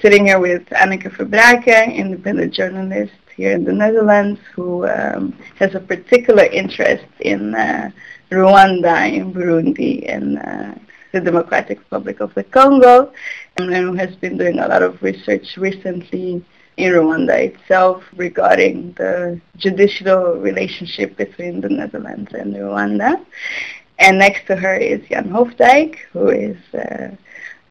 sitting here with Anneke Verbraeken, independent journalist here in the Netherlands, who has a particular interest in Rwanda, in Burundi, and the Democratic Republic of the Congo, and who has been doing a lot of research recently in Rwanda itself regarding the judicial relationship between the Netherlands and Rwanda. And next to her is Jan Hofdijk, who is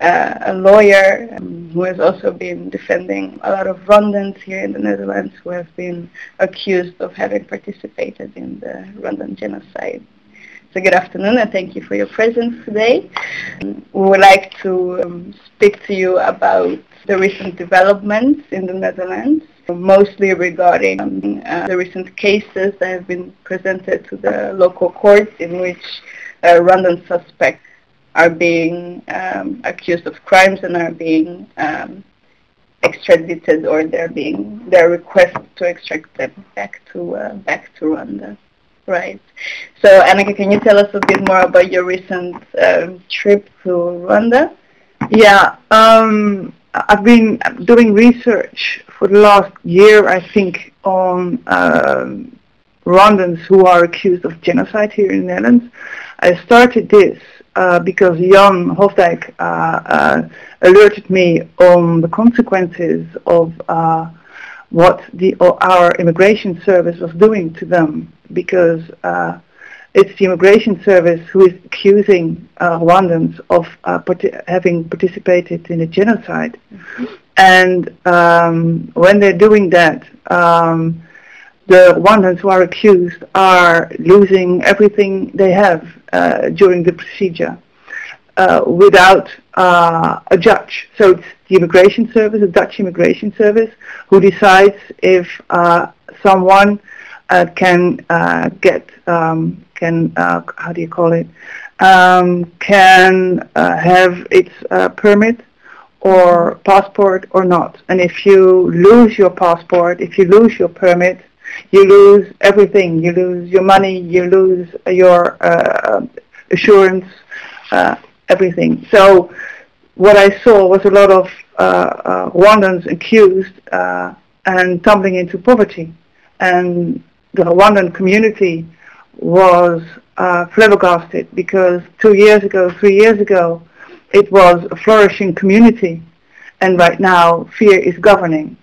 a lawyer who has also been defending a lot of Rwandans here in the Netherlands who have been accused of having participated in the Rwandan genocide. So good afternoon, and thank you for your presence today. We would like to speak to you about the recent developments in the Netherlands, mostly regarding the recent cases that have been presented to the local courts in which Rwandan suspects are being accused of crimes and are being extradited, or their request to extract them back to Rwanda. Right. So, Anneke, can you tell us a bit more about your recent trip to Rwanda? Yeah, I've been doing research for the last year, I think, on Rwandans who are accused of genocide here in the Netherlands. I started this because Jan Hofdijk alerted me on the consequences of what our immigration service was doing to them, because it's the immigration service who is accusing Rwandans of having participated in a genocide. Mm-hmm. And when they're doing that, the Rwandans who are accused are losing everything they have during the procedure without a judge. So it's the immigration service, the Dutch immigration service, who decides if someone can get have its permit or passport or not. And if you lose your passport, if you lose your permit, you lose everything. You lose your money, you lose your assurance, everything. So what I saw was a lot of Rwandans accused and tumbling into poverty. And the Rwandan community was flabbergasted, because 2 years ago, 3 years ago, it was a flourishing community, and right now fear is governing.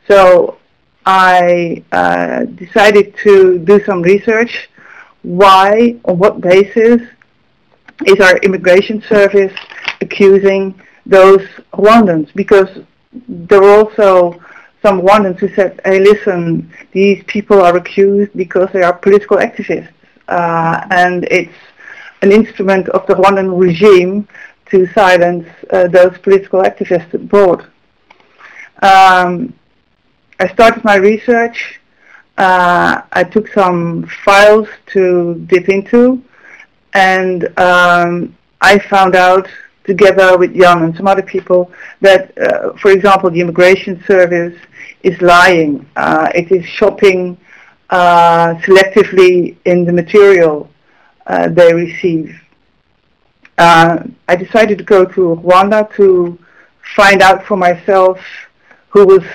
So I decided to do some research. Why, on what basis, is our immigration service accusing those Rwandans? Because there were also some Rwandans who said, hey, listen, these people are accused because they are political activists, and it's an instrument of the Rwandan regime to silence those political activists abroad. I started my research. I took some files to dip into, and I found out, together with Jan and some other people, that, for example, the immigration service is lying. It is shopping selectively in the material they receive. I decided to go to Rwanda to find out for myself who was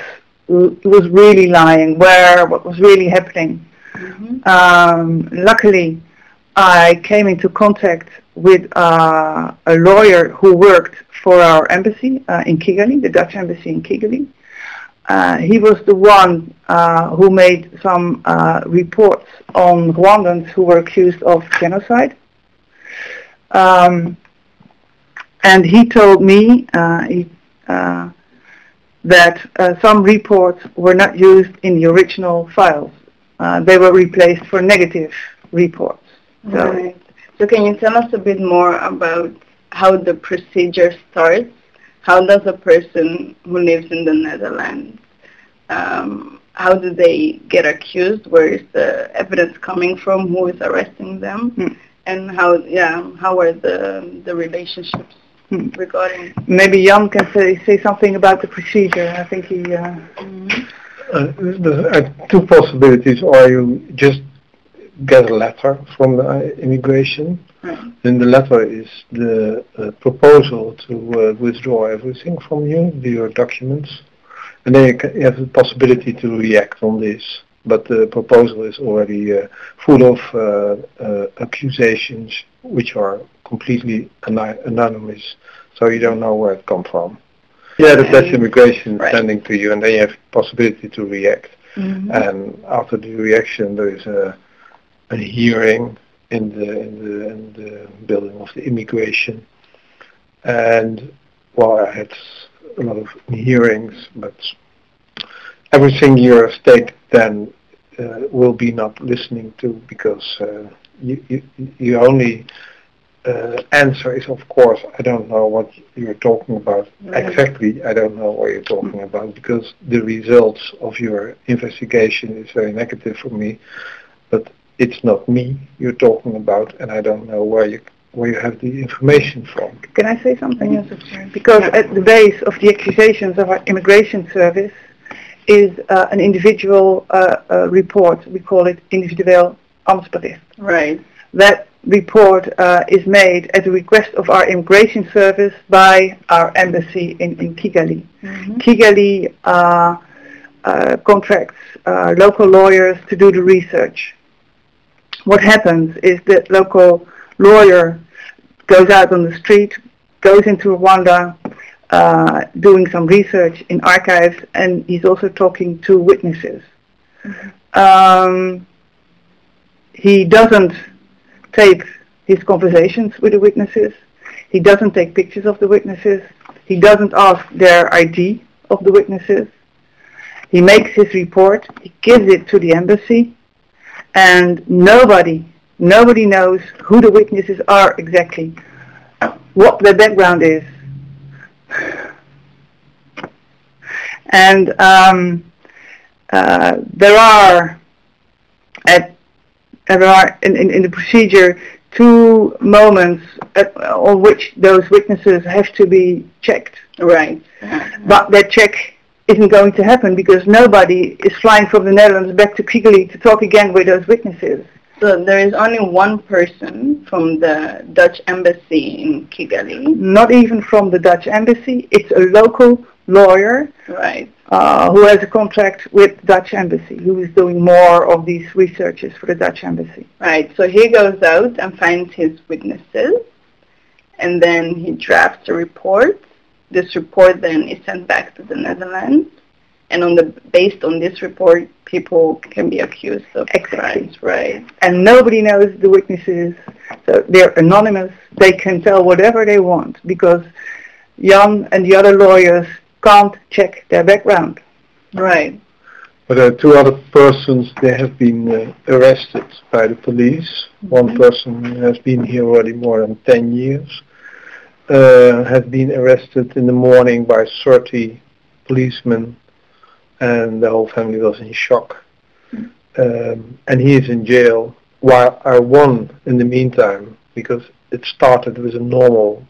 really lying, what was really happening. Mm-hmm. Luckily, I came into contact with a lawyer who worked for our embassy in Kigali, the Dutch embassy in Kigali. He was the one who made some reports on Rwandans who were accused of genocide. And he told me that some reports were not used in the original files. They were replaced for negative reports. So, right. So can you tell us a bit more about how the procedure starts? How does a person who lives in the Netherlands, how do they get accused? Where is the evidence coming from? Who is arresting them? And how are the relationships regarding? Maybe Jan can say something about the procedure. I think he... There are two possibilities, or you just get a letter from the immigration, Right. In the letter is the proposal to withdraw everything from you, your documents, and then you have the possibility to react on this. But the proposal is already full of accusations which are completely anonymous, so you don't know where it comes from. Yeah, that's immigration sending to you, and then you have the possibility to react. Mm-hmm. And after the reaction, there is a hearing in the building of the immigration. And well, I had a lot of hearings, but everything you state then will be not listening to, because you only answer is, of course, I don't know what you're talking about. Right. Exactly, I don't know what you're talking about, because the results of your investigation is very negative for me, but it's not me you're talking about, and I don't know where you have the information from. Can I say something? Yes, of course. Because at the base of the accusations of our immigration service is an individual report. We call it individueel ambtsbericht. Right. That report is made at the request of our immigration service by our embassy in Kigali. Mm-hmm. Kigali contracts local lawyers to do the research. What happens is that local lawyer goes out on the street, goes into Rwanda, doing some research in archives, and he's also talking to witnesses. Mm-hmm. He doesn't tape his conversations with the witnesses. He doesn't take pictures of the witnesses. He doesn't ask their ID of the witnesses. He makes his report, he gives it to the embassy, and nobody knows who the witnesses are exactly, what their background is. And there are in the procedure 2 moments on which those witnesses have to be checked. Right. But that check isn't going to happen because nobody is flying from the Netherlands back to Kigali to talk again with those witnesses. So there is only one person from the Dutch embassy in Kigali. Not even from the Dutch embassy. It's a local lawyer, right, who has a contract with the Dutch embassy, who is doing more of these researches for the Dutch embassy. Right. So he goes out and finds his witnesses, and then he drafts a report. This report then is sent back to the Netherlands, and based on this report, people can be accused of crimes, right? And nobody knows the witnesses, so they're anonymous. They can tell whatever they want because Jan and the other lawyers can't check their background. Right. But there are 2 other persons, they have been arrested by the police. Mm-hmm. One person has been here already more than 10 years. Has been arrested in the morning by 30 policemen, and the whole family was in shock. And he is in jail, while I won in the meantime, because it started with a normal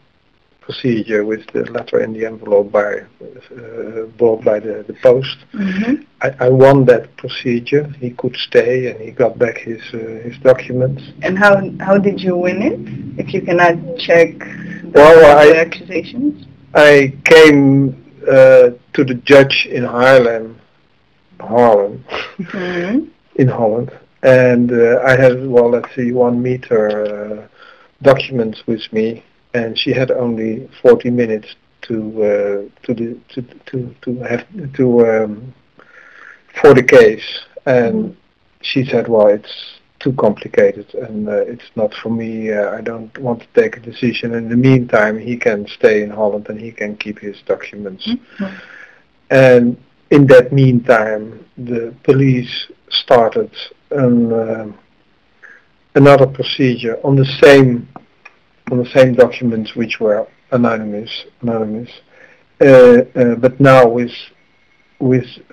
procedure with the letter in the envelope brought by the post. Mm-hmm. I won that procedure. He could stay, and he got back his documents. And how did you win it, if you cannot check the accusations? I came to the judge in Haarlem, mm-hmm. in Holland, and I had 1 meter documents with me, and she had only 40 minutes for the case, and she said, well, it's too complicated and it's not for me, I don't want to take a decision. In the meantime, he can stay in Holland and he can keep his documents. Mm-hmm. And in that meantime, the police started another procedure on the same documents which were anonymous, but now with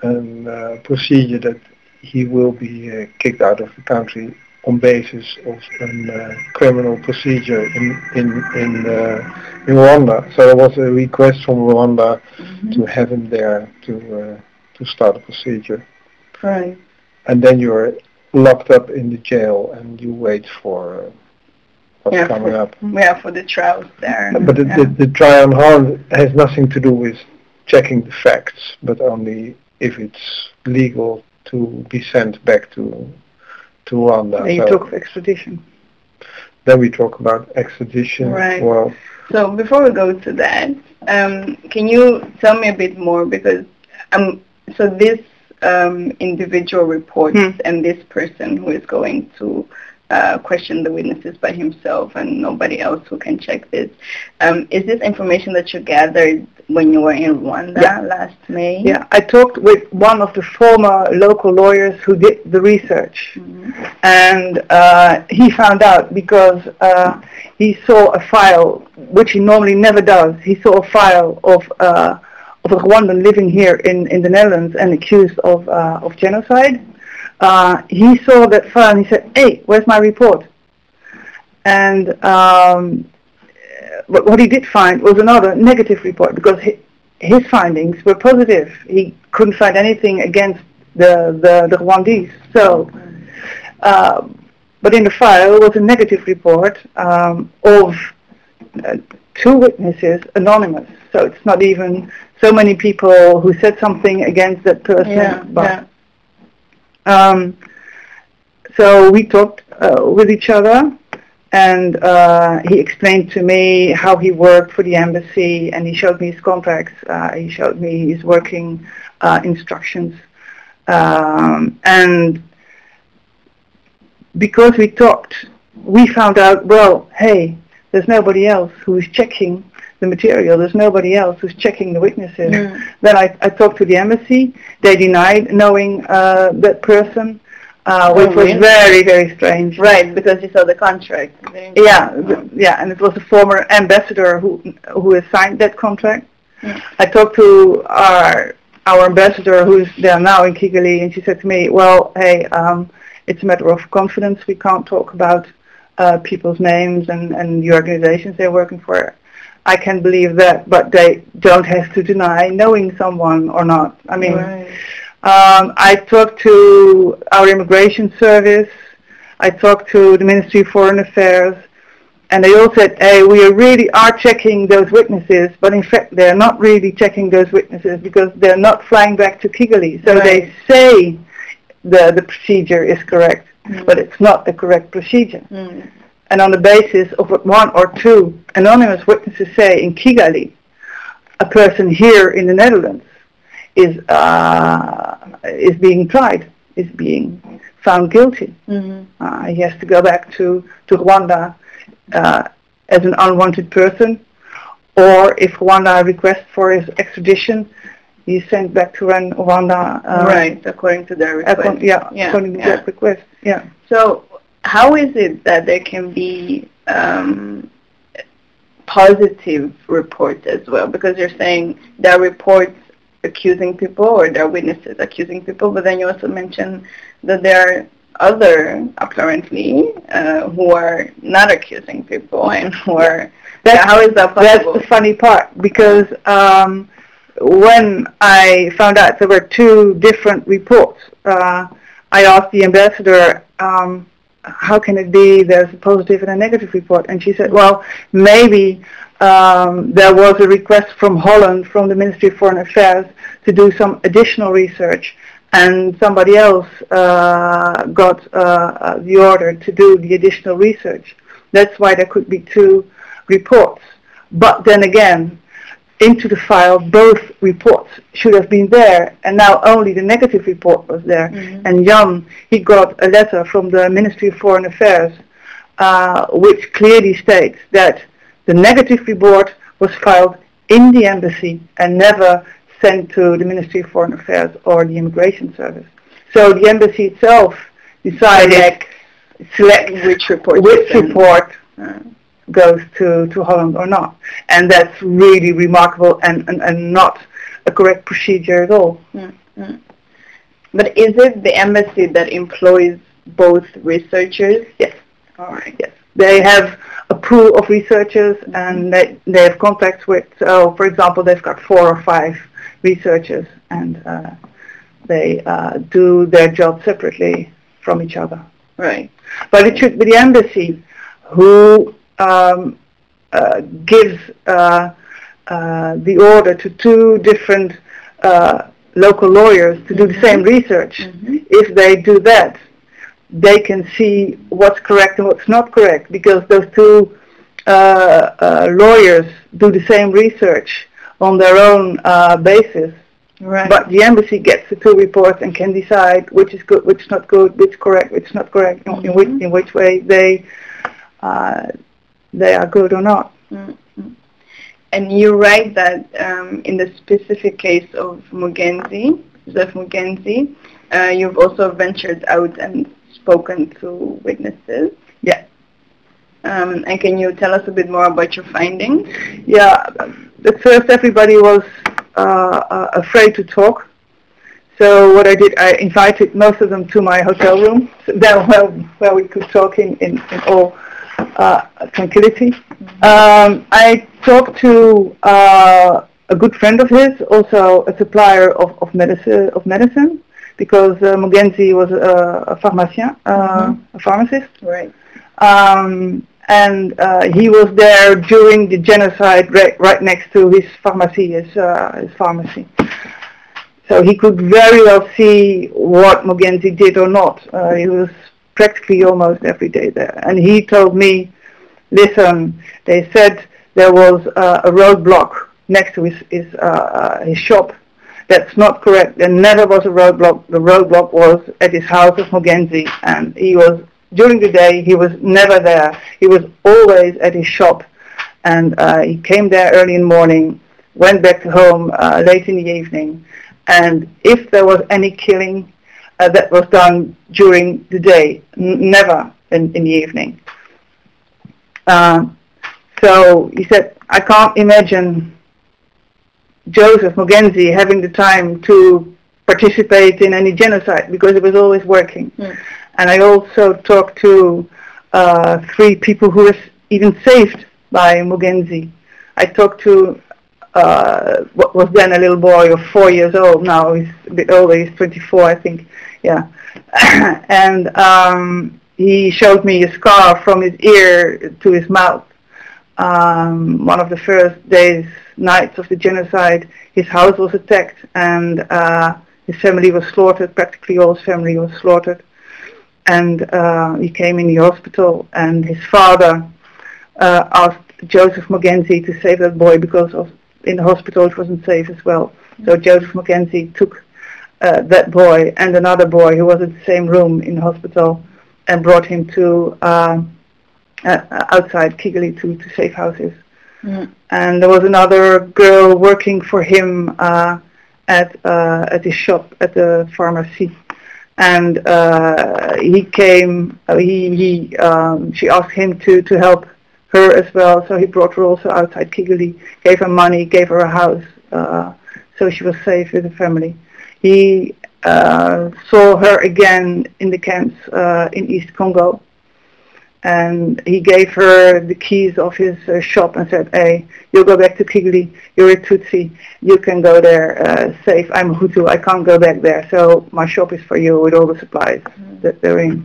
a procedure that he will be kicked out of the country on basis of a criminal procedure in Rwanda. So there was a request from Rwanda to have him there to start a procedure. Right. And then you're locked up in the jail and you wait for what's coming up. Yeah, for the trials there. But the trial on Holland has nothing to do with checking the facts, but only if it's legal to be sent back to Rwanda. And you talk extradition. Then we talk about extradition. Right. Well, so before we go to that, can you tell me a bit more, because so this individual reports and this person who is going to question the witnesses by himself and nobody else who can check this, is this information that you gathered when you were in Rwanda last May? Yeah, I talked with one of the former local lawyers who did the research, and he found out because he saw a file, which he normally never does. He saw a file of a Rwandan living here in the Netherlands and accused of genocide. He saw that file and he said, "Hey, where's my report?" And what he did find was another negative report, because his findings were positive. He couldn't find anything against the Rwandese. So, but in the file was a negative report of 2 witnesses, anonymous. So it's not even so many people who said something against that person. So we talked with each other, and he explained to me how he worked for the embassy, and he showed me his contracts, he showed me his working instructions, and because we talked, we found out, well, hey, there's nobody else who is checking the material, there's nobody else who's checking the witnesses. Then I talked to the embassy. They denied knowing that person, which was very, very strange. Right, because you saw the contract. Yeah, and it was a former ambassador who has signed that contract. I talked to our ambassador who's there now in Kigali, and she said to me, well, hey, it's a matter of confidence. We can't talk about people's names and the organizations they're working for. I can believe that, but they don't have to deny knowing someone or not. I mean, I talked to our immigration service, I talked to the Ministry of Foreign Affairs, and they all said, hey, we really are checking those witnesses, but in fact they're not really checking those witnesses because they're not flying back to Kigali. So they say the procedure is correct, but it's not the correct procedure. And on the basis of what 1 or 2 anonymous witnesses say in Kigali, a person here in the Netherlands is being tried, is being found guilty. He has to go back to Rwanda as an unwanted person, or if Rwanda requests for his extradition, he's sent back to Rwanda. Right, according to their request. According to their request. Yeah. So, how is it that there can be positive reports as well? Because you're saying there are reports accusing people, or there are witnesses accusing people, but then you also mentioned that there are other, apparently, who are not accusing people and who are... how is that possible? That's the funny part, because when I found out there were 2 different reports, I asked the ambassador, how can it be there's a positive and a negative report? And she said, well, maybe there was a request from Holland, from the Ministry of Foreign Affairs, to do some additional research, and somebody else got the order to do the additional research. That's why there could be 2 reports. But then again, into the file, both reports should have been there, and now only the negative report was there. And Jan, he got a letter from the Ministry of Foreign Affairs which clearly states that the negative report was filed in the embassy and never sent to the Ministry of Foreign Affairs or the Immigration Service. So the embassy itself decided select which report goes to Holland or not. And that's really remarkable and not a correct procedure at all. But is it the embassy that employs both researchers? Yes. All right. Yes. They have a pool of researchers, and they have contacts with, for example, they've got 4 or 5 researchers, and they do their job separately from each other. Right. But it should be the embassy who gives the order to two different local lawyers to do the same research. If they do that, they can see what's correct and what's not correct, because those two lawyers do the same research on their own basis. Right. But the embassy gets the two reports and can decide which is good, which is not good, which is correct, which is not correct, in which way they are good or not. And you write that in the specific case of Joseph Mugenzi, you've also ventured out and spoken to witnesses. Yeah. And can you tell us a bit more about your findings? Yeah. At first, everybody was afraid to talk. So what I did, I invited most of them to my hotel room, so there where we could talk in all tranquility. I talked to a good friend of his, also a supplier of medicine, because Mugenzi was a pharmacien, a pharmacist. Right. And he was there during the genocide, right next to his pharmacy, his pharmacy. So he could very well see what Mugenzi did or not. He was practically almost every day there. And he told me, listen, they said there was a roadblock next to his shop. That's not correct. There never was a roadblock. The roadblock was at his house of Mugenzi, and he was, during the day, he was never there. He was always at his shop, and he came there early in the morning, went back home late in the evening, and if there was any killing, that was done during the day, never in the evening. So he said, I can't imagine Joseph Mugenzi having the time to participate in any genocide, because he was always working. And I also talked to 3 people who were even saved by Mugenzi. I talked to what was then a little boy of 4 years old. Now he's a bit older, he's 24, I think. Yeah. And he showed me a scar from his ear to his mouth. One of the first nights of the genocide, his house was attacked, and his family was slaughtered. Practically all his family was slaughtered. And he came in the hospital, and his father asked Joseph Mugenzi to save that boy, because in the hospital it wasn't safe as well. So Joseph Mugenzi took that boy and another boy who was in the same room in the hospital and brought him to outside Kigali to safe houses. And there was another girl working for him at his shop at the pharmacy. And he came. She asked him to help her as well. So he brought her also outside Kigali, gave her money, gave her a house, so she was safe with the family. He saw her again in the camps in East Congo, and he gave her the keys of his shop and said, hey, you'll go back to Kigali, you're a Tutsi, you can go there safe. I'm a Hutu, I can't go back there, so my shop is for you with all the supplies that they're in.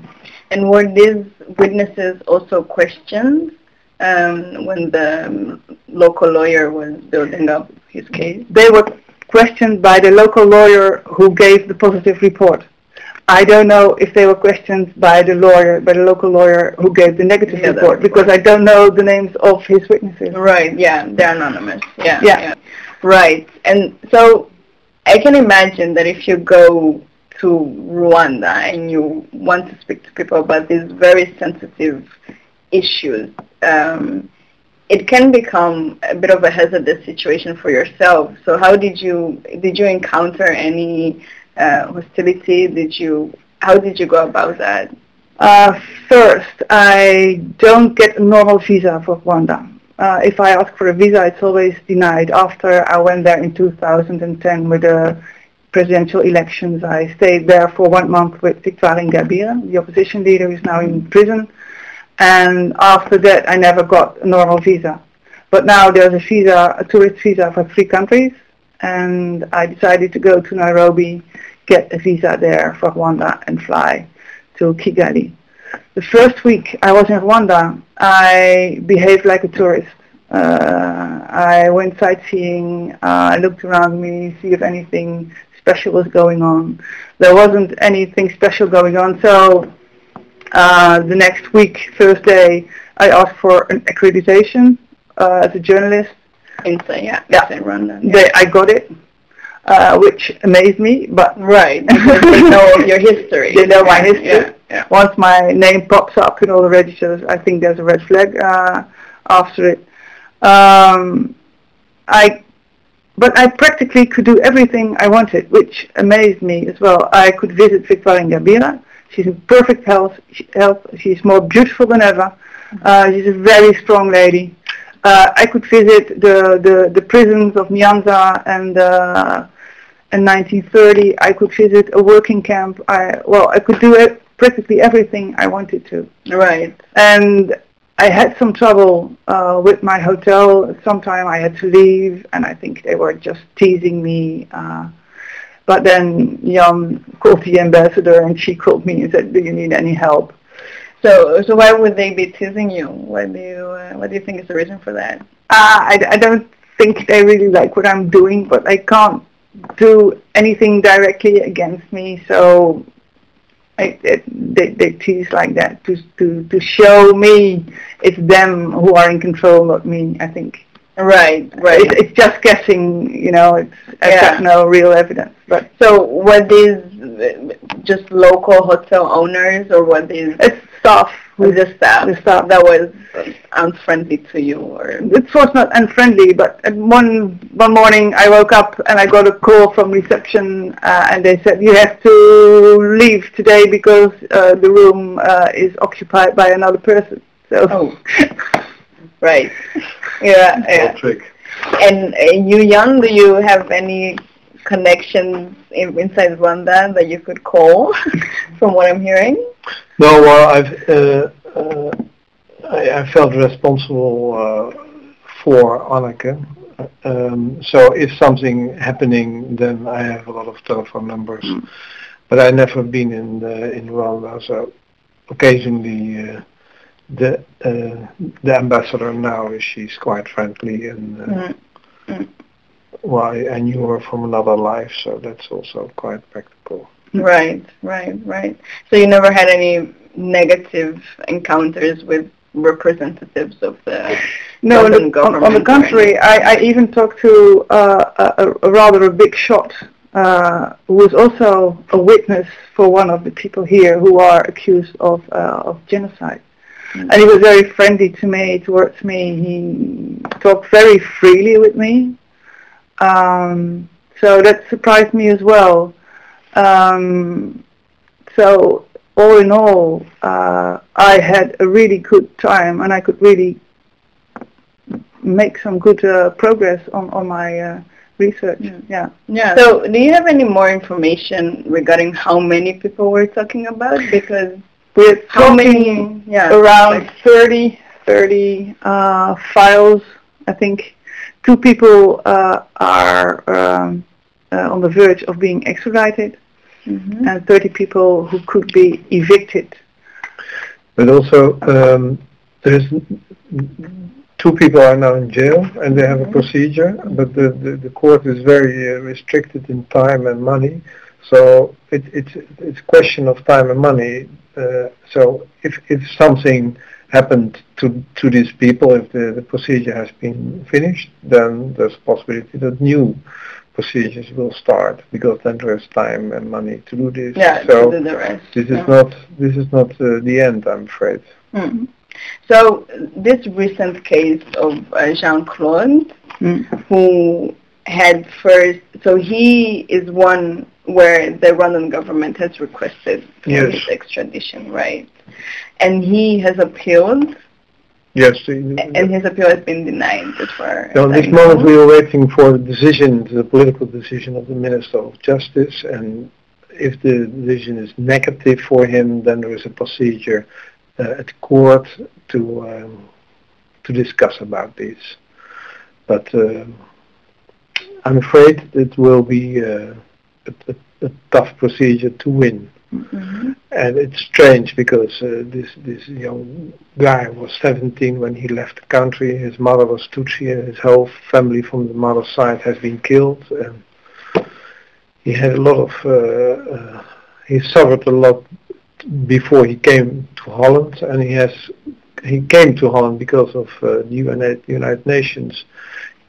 And were these witnesses also questioned when the local lawyer was building up his case? They were questioned by the local lawyer who gave the positive report. I don't know if they were questioned by the local lawyer who gave the negative report, because I don't know the names of his witnesses. Right, yeah, they're anonymous. Yeah. Right, and so I can imagine that if you go to Rwanda and you want to speak to people about these very sensitive issues, it can become a bit of a hazardous situation for yourself. So how did you encounter any hostility? How did you go about that? First, I don't get a normal visa for Rwanda. If I ask for a visa, it's always denied. After I went there in 2010 with the presidential elections, I stayed there for 1 month with Victoire Ingabire, the opposition leader, who is now in prison. And after that, I never got a normal visa. But now there's a tourist visa for 3 countries, and I decided to go to Nairobi, get a visa there for Rwanda, and fly to Kigali. the first week I was in Rwanda, I behaved like a tourist. I went sightseeing, I looked around me, see if anything special was going on. There wasn't anything special going on, so the next week, Thursday, I asked for an accreditation as a journalist. In Rwanda. I got it, which amazed me, but right, because they know your history. They know my history. Yeah. Once my name pops up in all the registers, I think there's a red flag after it. But I practically could do everything I wanted, which amazed me as well. I could visit Victoria Ingabire. She's in perfect health. She's more beautiful than ever. She's a very strong lady. I could visit the prisons of Nyanza and in 1930. I could visit a working camp. I could do practically everything I wanted to. Right. And I had some trouble with my hotel. Sometime I had to leave, and I think they were just teasing me. But then Jan called the ambassador, and she called me and said, "Do you need any help?" So why would they be teasing you? What do you think is the reason for that? I don't think they really like what I'm doing, but I can't do anything directly against me, so they tease like that to show me it's them who are in control, not me, I think. Right. It's just guessing, I've got no real evidence. But so were these just local hotel owners, or were these staff? The staff that was unfriendly to you, or it was not unfriendly, but one morning I woke up and I got a call from reception, and they said, "You have to leave today because the room is occupied by another person." So. Right. Yeah. Trick. And you, Jan, do you have any connections inside Rwanda that you could call, from what I'm hearing? No, well, I felt responsible for Anneke. So if something happening, then I have a lot of telephone numbers. But I've never been in Rwanda, so occasionally. The ambassador now, she's quite friendly, and I knew her from another life, so that's also quite practical. Right. So you never had any negative encounters with representatives of the government? On the contrary, I even talked to a big shot who was also a witness for one of the people here who are accused of genocide. And he was very friendly towards me. He talked very freely with me. So that surprised me as well. So all in all, I had a really good time, and I could really make some good progress on my research. Yeah. So do you have any more information regarding how many people we're talking about? Because we're talking around 30 files, I think. 2 people are on the verge of being extradited, and 30 people who could be evicted. But also, there's 2 people are now in jail, and they have a procedure, but the court is very restricted in time and money. So it's a question of time and money. So if something happened to these people, if the procedure has been finished, then there's a possibility that new procedures will start, because then there's time and money to do this. To do the rest. This is not the end, I'm afraid. So this recent case of Jean-Claude, who had first, so he is one where the Rwandan government has requested for his extradition, right? And he has appealed. Yes. And his appeal has been denied as far So at this moment we are waiting for the political decision of the Minister of Justice, and if the decision is negative for him, then there is a procedure at court to discuss about this. But I'm afraid it will be a tough procedure to win. Mm-hmm. And it's strange because this young guy was 17 when he left the country. His mother was Tutsi, and his whole family from the mother's side has been killed. And he had a lot of, he suffered a lot before he came to Holland, and he came to Holland because of the United Nations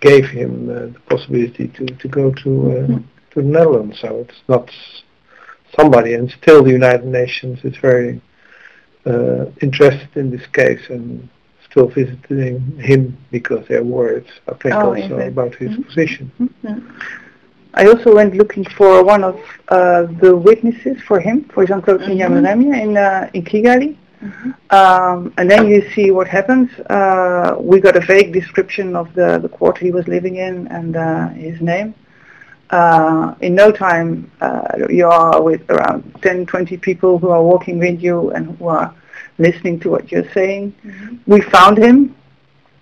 gave him the possibility to go to the Netherlands. So it's not somebody, and still the United Nations is very interested in this case and still visiting him because they're worried, I think, also about his position. Mm-hmm. I also went looking for one of the witnesses for him, for Jean-Claude Nyamuremye in Kigali. Mm-hmm. And then you see what happens. We got a vague description of the quarter he was living in and his name. In no time, you are with around 10, 20 people who are walking with you and who are listening to what you're saying. Mm-hmm. We found him.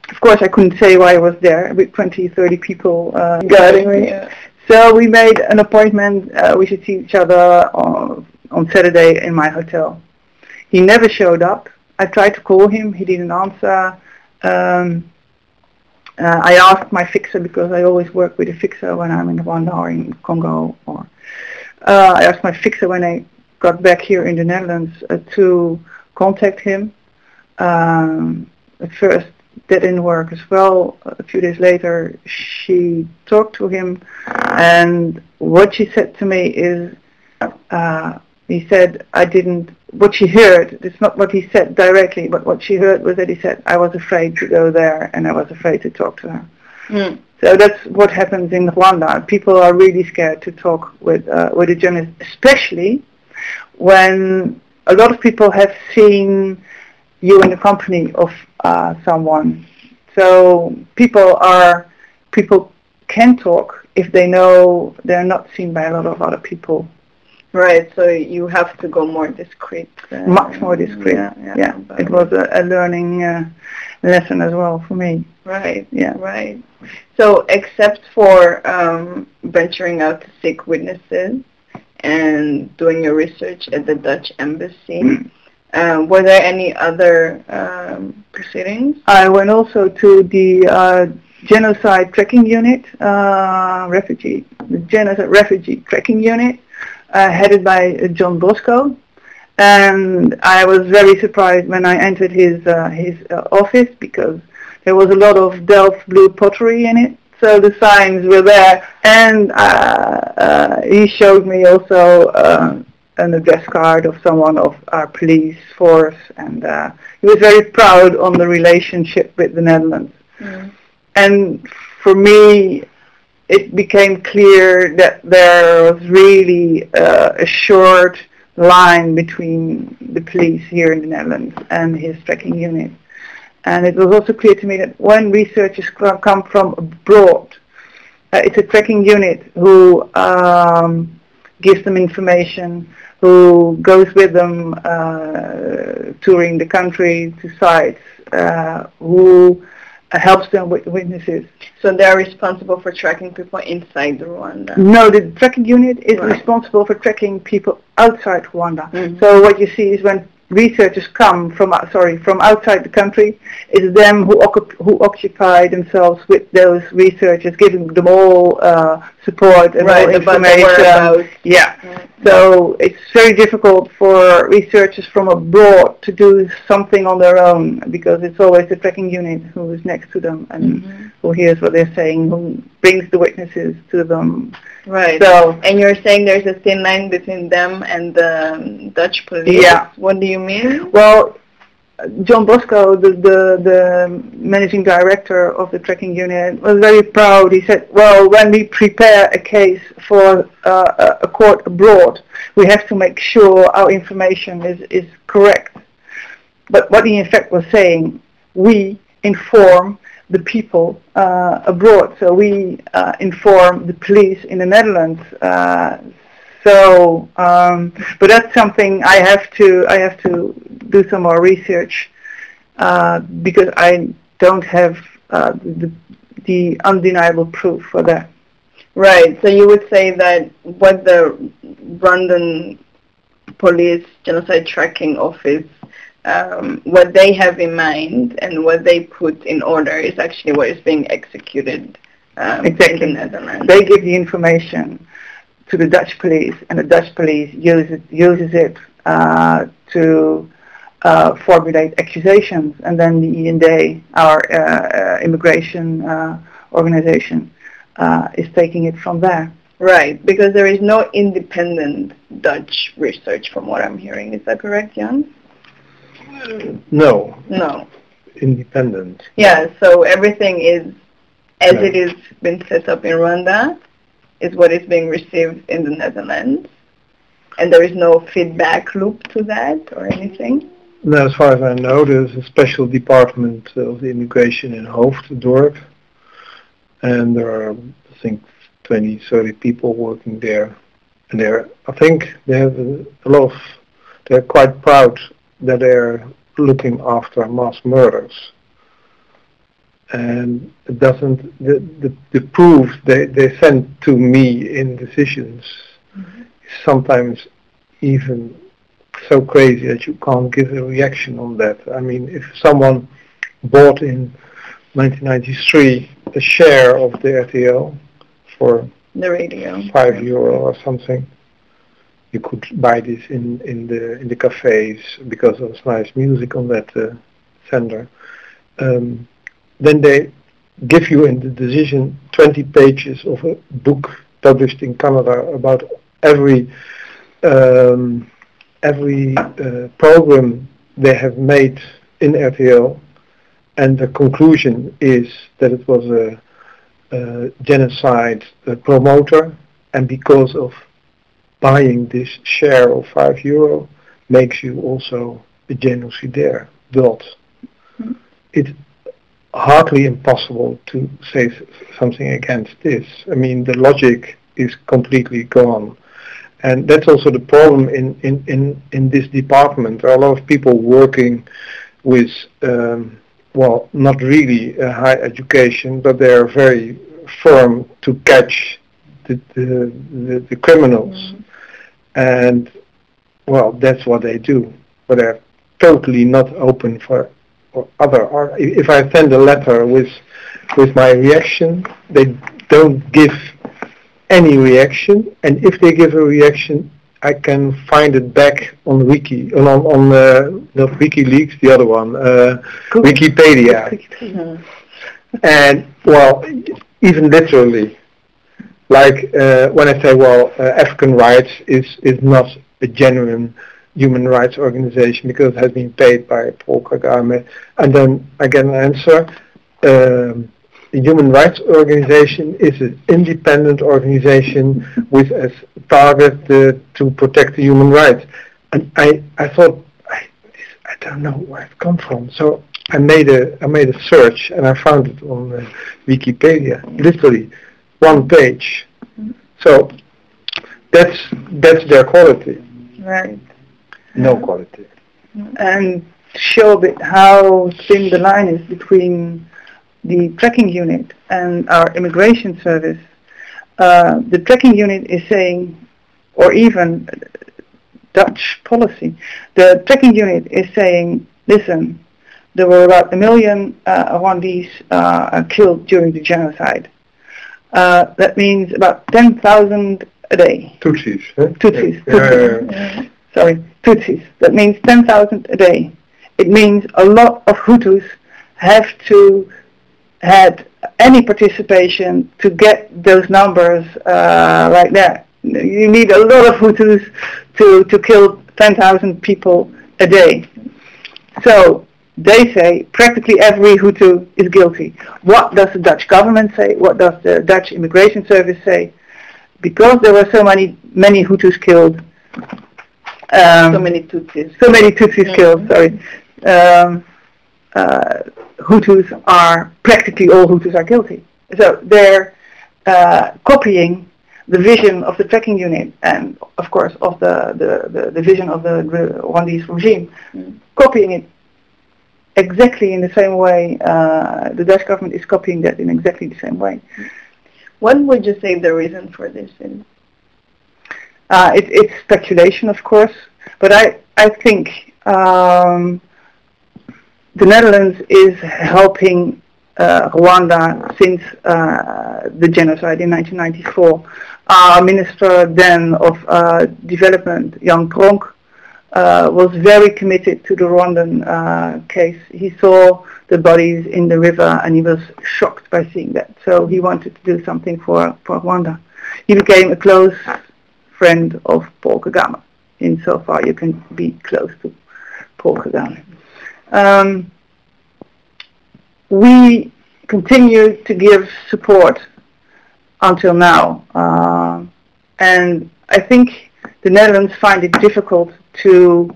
Of course, I couldn't say why I was there with 20, 30 people guarding me. Yeah. So we made an appointment. We should see each other on Saturday in my hotel. He never showed up. I tried to call him. He didn't answer. I asked my fixer, because I always work with a fixer when I'm in Rwanda or in Congo. I asked my fixer when I got back here in the Netherlands to contact him. At first, that didn't work as well. A few days later, she talked to him, and what she said to me is, he said, what she heard, it's not what he said directly, but what she heard was that he said, I was afraid to go there and I was afraid to talk to her. Mm. So that's what happens in Rwanda. People are really scared to talk with a journalist, especially when a lot of people have seen you in the company of someone. So people can talk if they know they're not seen by a lot of other people. Right, so you have to go more discreet. Much more discreet. Yeah. It was a learning lesson as well for me. Right. Yeah. Right. So, except for venturing out to seek witnesses and doing your research at the Dutch embassy, were there any other proceedings? I went also to the genocide tracking unit, genocide refugee tracking unit. Headed by John Bosco, and I was very surprised when I entered his office, because there was a lot of Delft blue pottery in it. So the signs were there, and he showed me also an address card of someone of our police force, and he was very proud on the relationship with the Netherlands. Mm. And for me, it became clear that there was really a short line between the police here in the Netherlands and his tracking unit. And it was also clear to me that when researchers come from abroad, it's a tracking unit who gives them information, who goes with them touring the country to sites, who helps them with witnesses. So they're responsible for tracking people inside Rwanda? No, the tracking unit is responsible for tracking people outside Rwanda. Mm-hmm. So what you see is when researchers come from outside the country, it's them who occupy themselves with those researchers, giving them all support and all information. Yeah. So it's very difficult for researchers from abroad to do something on their own, because it's always the tracking unit who is next to them and who hears what they're saying, who brings the witnesses to them. Right. So, and you're saying there's a thin line between them and the Dutch police? Yeah. What do you mean? Well, John Bosco, the managing director of the tracking unit, was very proud. He said, well, when we prepare a case for a court abroad, we have to make sure our information is correct. But what he in fact was saying, we inform the people abroad. So we inform the police in the Netherlands. But that's something I have to do some more research, because I don't have the undeniable proof for that. Right. So you would say that what the Rwandan police genocide tracking office, what they have in mind and what they put in order is actually what is being executed exactly. in the Netherlands. They give the information to the Dutch police, and the Dutch police uses it to formulate accusations, and then the E&A, our immigration organization, is taking it from there. Right, because there is no independent Dutch research from what I'm hearing. Is that correct, Jan? No. No. Independent. Yeah, so everything is as it is been set up in Rwanda is what is being received in the Netherlands, and there is no feedback loop to that or anything? No, as far as I know, there's a special department of the immigration in Hoofddorp, and there are, I think, 20, 30 people working there. And I think they have they're quite proud that they're looking after mass murders. And it doesn't, the proof they send to me in decisions is sometimes even so crazy that you can't give a reaction on that. I mean, if someone bought in 1993 a share of the RTL for the radio €5 or something, you could buy this in the cafes because there was nice music on that sender. Then they give you in the decision 20 pages of a book published in Canada about every program they have made in RTL, and the conclusion is that it was a genocide promoter, and because of buying this share of €5 makes you also a génocidaire. It's hardly impossible to say something against this. I mean, the logic is completely gone. And that's also the problem in this department. There are a lot of people working with, not really a high education, but they are very firm to catch the criminals. And, that's what they do. But they're totally not open for other. Or if I send a letter with my reaction, they don't give any reaction, and if they give a reaction, I can find it back on Wiki, not WikiLeaks, the other one, Wikipedia. And even literally, like when I say, African Rights is not a genuine human rights organization because it has been paid by Paul Kagame, and then I get an answer. The Human Rights Organization is an independent organization with as target to protect the human rights. And I thought, I don't know where it comes from. So I made a search and I found it on Wikipedia, literally one page. So that's their quality. Right. No quality. And to show a bit how thin the line is between the tracking unit and our immigration service, the tracking unit is saying, or even Dutch policy, the tracking unit is saying, listen, there were about 1 million Rwandese killed during the genocide. That means about 10,000 a day. Tutsis. Tutsis. Sorry, Tutsis. That means 10,000 a day. It means a lot of Hutus have to had any participation to get those numbers like that. You need a lot of Hutus to kill 10,000 people a day. So they say practically every Hutu is guilty. What does the Dutch government say? What does the Dutch immigration service say? Because there were so many Hutus killed. So many Tutsis killed, sorry. Hutus are, practically all Hutus are guilty. So they're copying the vision of the tracking unit and, of course, of the vision of the Rwandese regime, copying it exactly in the same way. The Dutch government is copying that in exactly the same way. What would you say the reason for this is? It's speculation, of course. But I think the Netherlands is helping Rwanda since the genocide in 1994. Our Minister then of Development, Jan Hofdijk, was very committed to the Rwandan case. He saw the bodies in the river and he was shocked by seeing that. So he wanted to do something for Rwanda. He became a close friend of Paul Kagame. Insofar you can be close to Paul Kagame. We continue to give support until now. And I think the Netherlands find it difficult to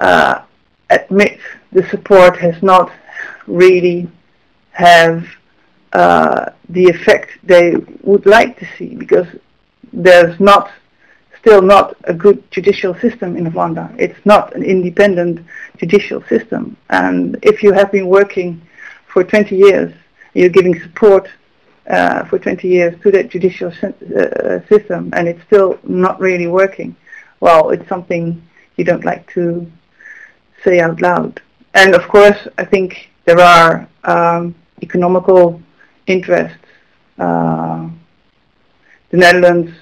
admit the support has not really have the effect they would like to see, because there's still not a good judicial system in Rwanda. It's not an independent judicial system. And if you have been working for 20 years, you're giving support for 20 years to that judicial system, and it's still not really working, well, it's something you don't like to say out loud. And of course, I think there are economical interests. The Netherlands,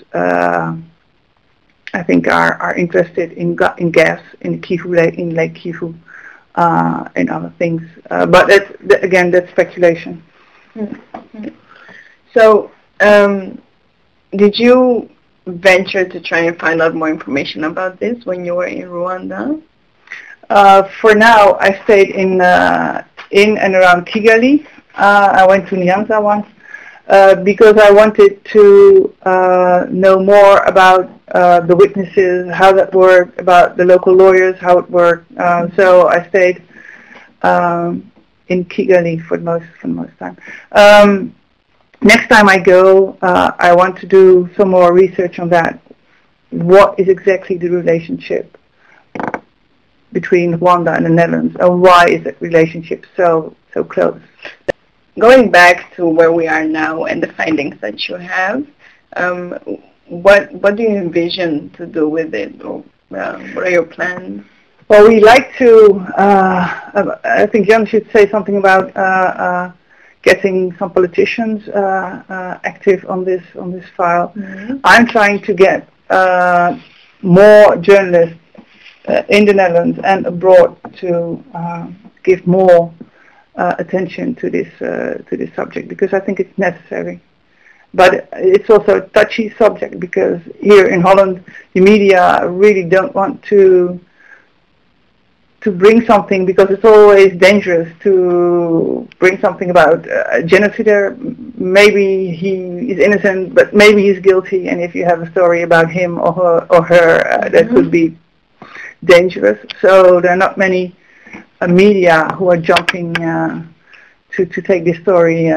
I think, are interested in gas in Kivu Lake, in Lake Kivu, and other things. But that's speculation. Mm-hmm. So, did you venture to try and find out more information about this when you were in Rwanda? For now, I stayed in and around Kigali. I went to Nyanza once because I wanted to know more about the witnesses, how that worked, about the local lawyers, how it worked. So I stayed in Kigali for the most time. Next time I go, I want to do some more research on that. What is exactly the relationship between Rwanda and the Netherlands, and why is that relationship so close? Going back to where we are now and the findings that you have, what do you envision to do with it, or what are your plans? Well, we like to. I think Jan should say something about getting some politicians active on this file. Mm-hmm. I'm trying to get more journalists in the Netherlands and abroad to give more attention to this subject, because I think it's necessary. But it's also a touchy subject, because here in Holland the media really don't want to bring something, because it's always dangerous to bring something about a genocidaire. Maybe he is innocent, but maybe he's guilty, and if you have a story about him or her, that could be dangerous. So there are not many media who are jumping to take this story,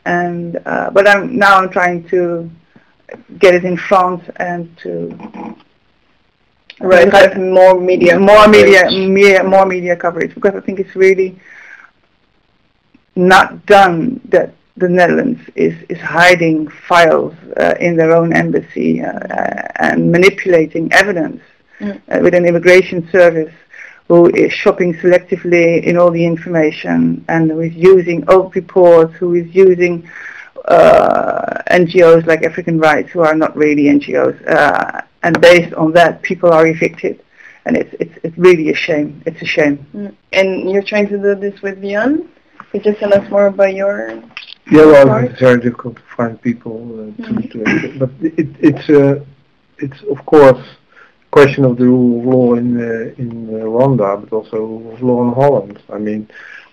but I'm trying to get it in France and to have more media coverage, because I think it's really not done that the Netherlands is hiding files in their own embassy and manipulating evidence with an immigration service who is shopping selectively in all the information, and who is using old reports, who is using NGOs like African Rights, who are not really NGOs, and based on that, people are evicted, and it's really a shame. It's a shame. And you're trying to do this with Jan? Could you tell us more about your? Yeah, well, it's very difficult to find people to but it's of course a question of the rule of law in Rwanda, but also rule of law in Holland. I mean,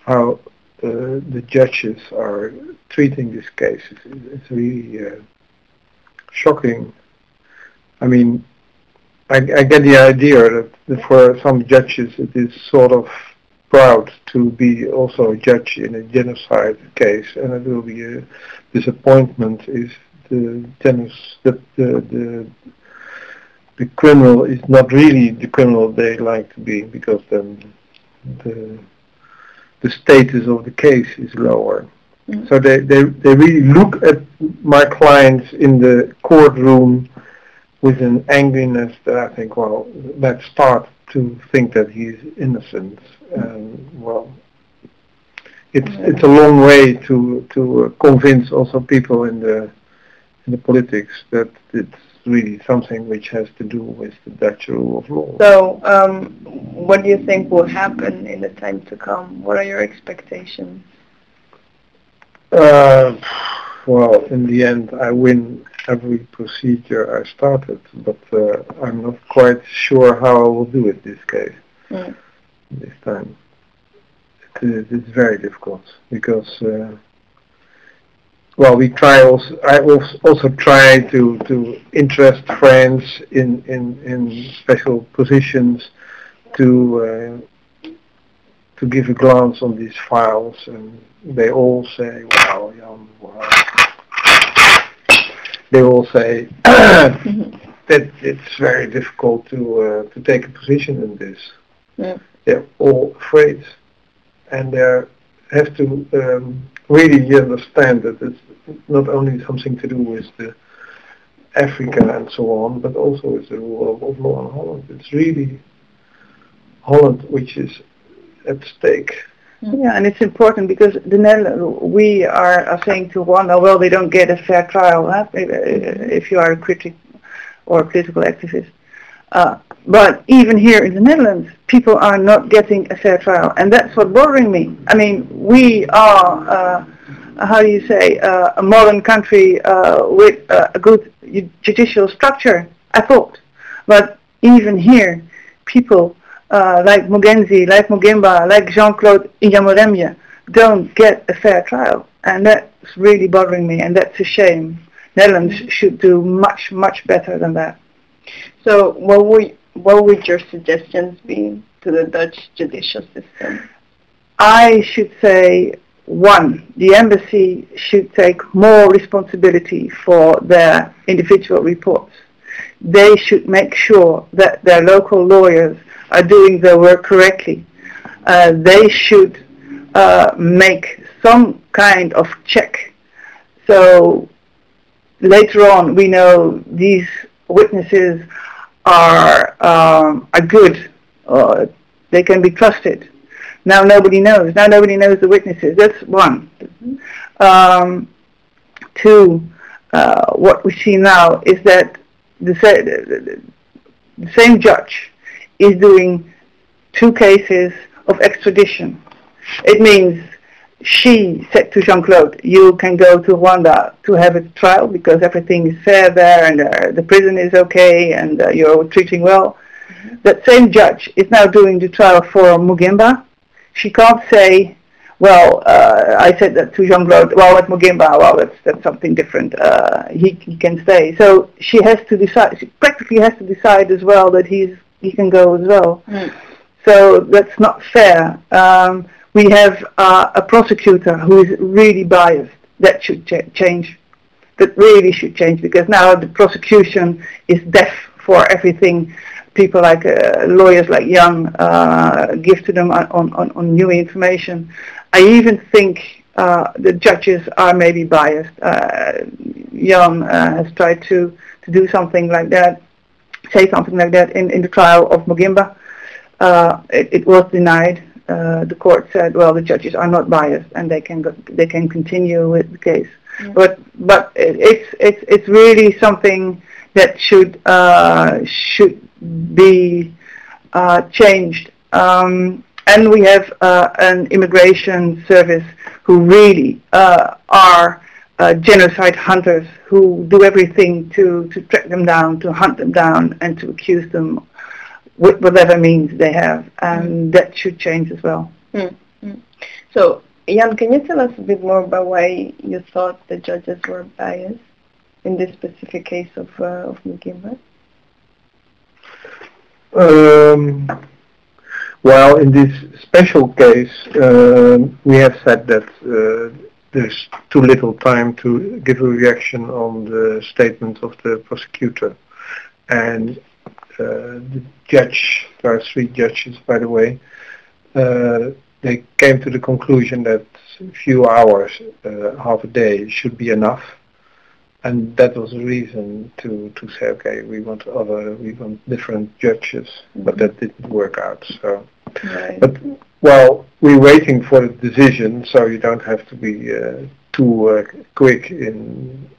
how the judges are treating this case is really shocking. I mean, I get the idea that for some judges it is sort of proud to be also a judge in a genocide case, and it will be a disappointment if the criminal is not really the criminal they like to be, because then the status of the case is lower. So they really look at my clients in the courtroom with an angriness that I think, well, let's start to think that he's innocent. Well, it's a long way to convince also people in the politics that it's really something which has to do with the Dutch rule of law. So, what do you think will happen in the time to come? What are your expectations? Well, in the end, I win every procedure I started, but I'm not quite sure how I will do it this case, this time. It's very difficult because, well, we try also. I also try to interest friends in special positions to give a glance on these files, and they all say, "Wow, Jan, wow." They all say that it's very difficult to take a position in this. Yeah. They're all afraid, and they have to really understand that it's not only something to do with the Africa and so on, but also with the rule of law in Holland. It's really Holland which is at stake. Yeah, and it's important because the Netherlands, we are saying to Rwanda, well, they don't get a fair trial if you are a critic or a political activist. But even here in the Netherlands, people are not getting a fair trial, and that's what's bothering me. I mean, we are, how do you say, a modern country with a good judicial structure, I thought. But even here, people like Mugenzi, like Mugimba, like Jean-Claude Iyamuremye don't get a fair trial, and that's really bothering me, and that's a shame. Netherlands should do much, much better than that. So what would your suggestions be to the Dutch judicial system? I should say, one, the embassy should take more responsibility for their individual reports. They should make sure that their local lawyers are doing their work correctly. They should make some kind of check. So later on we know these witnesses are good, they can be trusted. Now nobody knows. Now nobody knows the witnesses. That's one. Two, what we see now is that the same judge is doing 2 cases of extradition. It means she said to Jean-Claude, you can go to Rwanda to have a trial because everything is fair there and the prison is okay and you're treating well. That same judge is now doing the trial for Mugimba. She can't say, well, I said that to Jean-Claude, well, with Mugimba, well, that's something different. He can stay. So she has to decide, she practically has to decide as well that he can go as well. So that's not fair. We have a prosecutor who is really biased. That should change. That really should change because now the prosecution is deaf for everything people like lawyers like Jan give to them on new information. I even think the judges are maybe biased. Jan has tried to do something like that, say something like that in the trial of Mugimba. It was denied. The court said, well, the judges are not biased and they can continue with the case. But it's really something that should be changed. And we have an immigration service who really are genocide hunters who do everything to track them down, to hunt them down, and to accuse them with whatever means they have, and that should change as well. So, Jan, can you tell us a bit more about why you thought the judges were biased in this specific case of Mugimba? Well, in this special case, we have said that there's too little time to give a reaction on the statement of the prosecutor. And the judge, there are 3 judges by the way, they came to the conclusion that a few hours, half a day should be enough And that was a reason to say, okay, we want different judges, but that didn't work out. So, Right. but well, we're waiting for the decision, so you don't have to be too quick in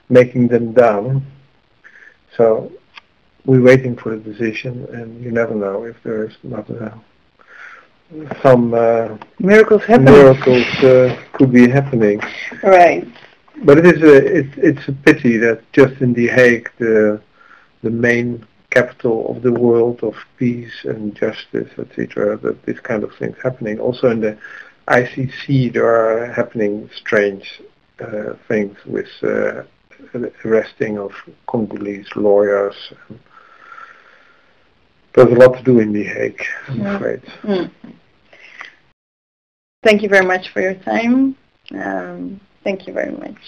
making them down. So we're waiting for the decision, and you never know if there's not some miracles happening. Miracles could be happening. Right. But it's a pity that just in The Hague, the main capital of the world of peace and justice, etc., that this kind of things happening. Also in the ICC, there are happening strange things with arresting of Congolese lawyers. There's a lot to do in The Hague, I'm afraid. Thank you very much for your time. Thank you very much.